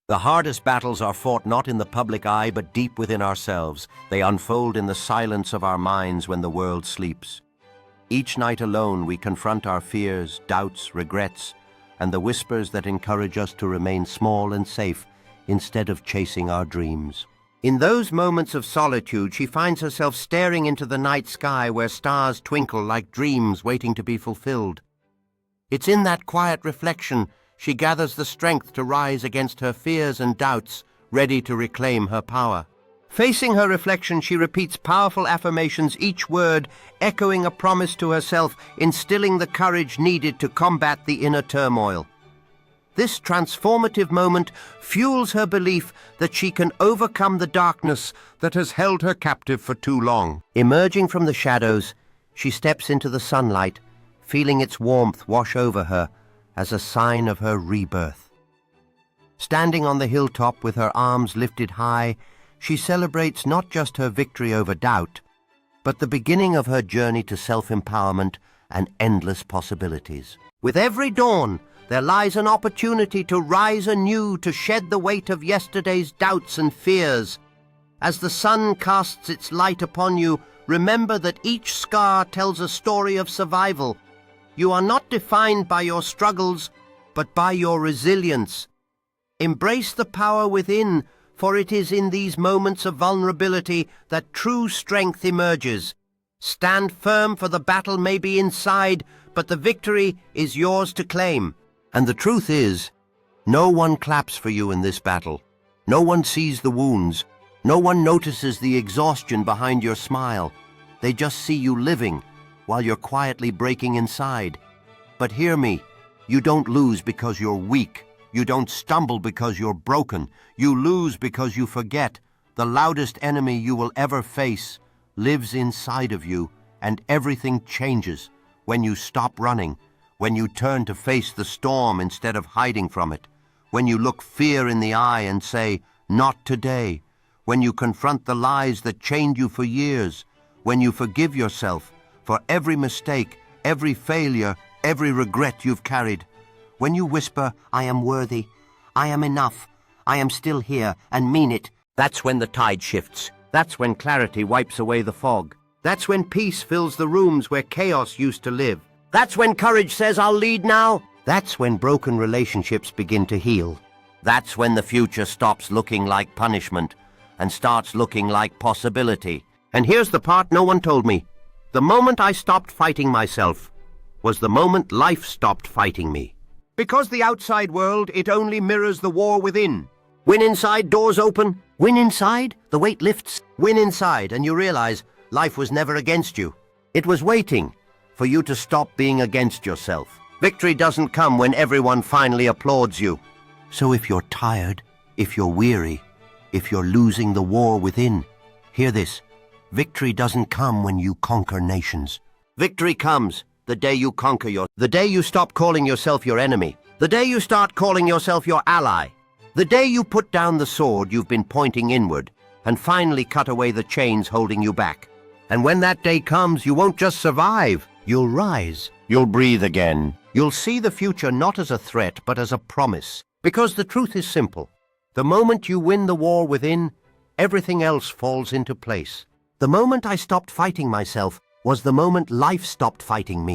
The hardest battles are fought not in the public eye, but deep within ourselves. They unfold in the silence of our minds when the world sleeps. Each night alone we confront our fears, doubts, regrets, and the whispers that encourage us to remain small and safe instead of chasing our dreams. In those moments of solitude, she finds herself staring into the night sky where stars twinkle like dreams waiting to be fulfilled. It's in that quiet reflection she gathers the strength to rise against her fears and doubts, ready to reclaim her power. Facing her reflection, she repeats powerful affirmations, each word echoing a promise to herself, instilling the courage needed to combat the inner turmoil. This transformative moment fuels her belief that she can overcome the darkness that has held her captive for too long. Emerging from the shadows, she steps into the sunlight, feeling its warmth wash over her as a sign of her rebirth. Standing on the hilltop with her arms lifted high, she celebrates not just her victory over doubt, but the beginning of her journey to self-empowerment and endless possibilities. With every dawn, there lies an opportunity to rise anew, to shed the weight of yesterday's doubts and fears. As the sun casts its light upon you, remember that each scar tells a story of survival. You are not defined by your struggles, but by your resilience. Embrace the power within, for it is in these moments of vulnerability that true strength emerges. Stand firm, for the battle may be inside, but the victory is yours to claim. And the truth is, no one claps for you in this battle. No one sees the wounds. No one notices the exhaustion behind your smile. They just see you living, while you're quietly breaking inside. But hear me, you don't lose because you're weak. You don't stumble because you're broken. You lose because you forget. The loudest enemy you will ever face lives inside of you, and everything changes when you stop running, when you turn to face the storm instead of hiding from it, when you look fear in the eye and say, "Not today," when you confront the lies that chained you for years, when you forgive yourself for every mistake, every failure, every regret you've carried. When you whisper, "I am worthy, I am enough, I am still here," and mean it, that's when the tide shifts. That's when clarity wipes away the fog. That's when peace fills the rooms where chaos used to live. That's when courage says, "I'll lead now." That's when broken relationships begin to heal. That's when the future stops looking like punishment and starts looking like possibility. And here's the part no one told me. The moment I stopped fighting myself was the moment life stopped fighting me. Because the outside world, it only mirrors the war within. Win inside, doors open. Win inside, the weight lifts. Win inside, and you realize life was never against you. It was waiting for you to stop being against yourself. Victory doesn't come when everyone finally applauds you. So if you're tired, if you're weary, if you're losing the war within, hear this. Victory doesn't come when you conquer nations. Victory comes the day you conquer the day you stop calling yourself your enemy, the day you start calling yourself your ally, the day you put down the sword you've been pointing inward and finally cut away the chains holding you back. And when that day comes, you won't just survive, you'll rise, you'll breathe again. You'll see the future not as a threat, but as a promise. Because the truth is simple. The moment you win the war within, everything else falls into place. The moment I stopped fighting myself was the moment life stopped fighting me.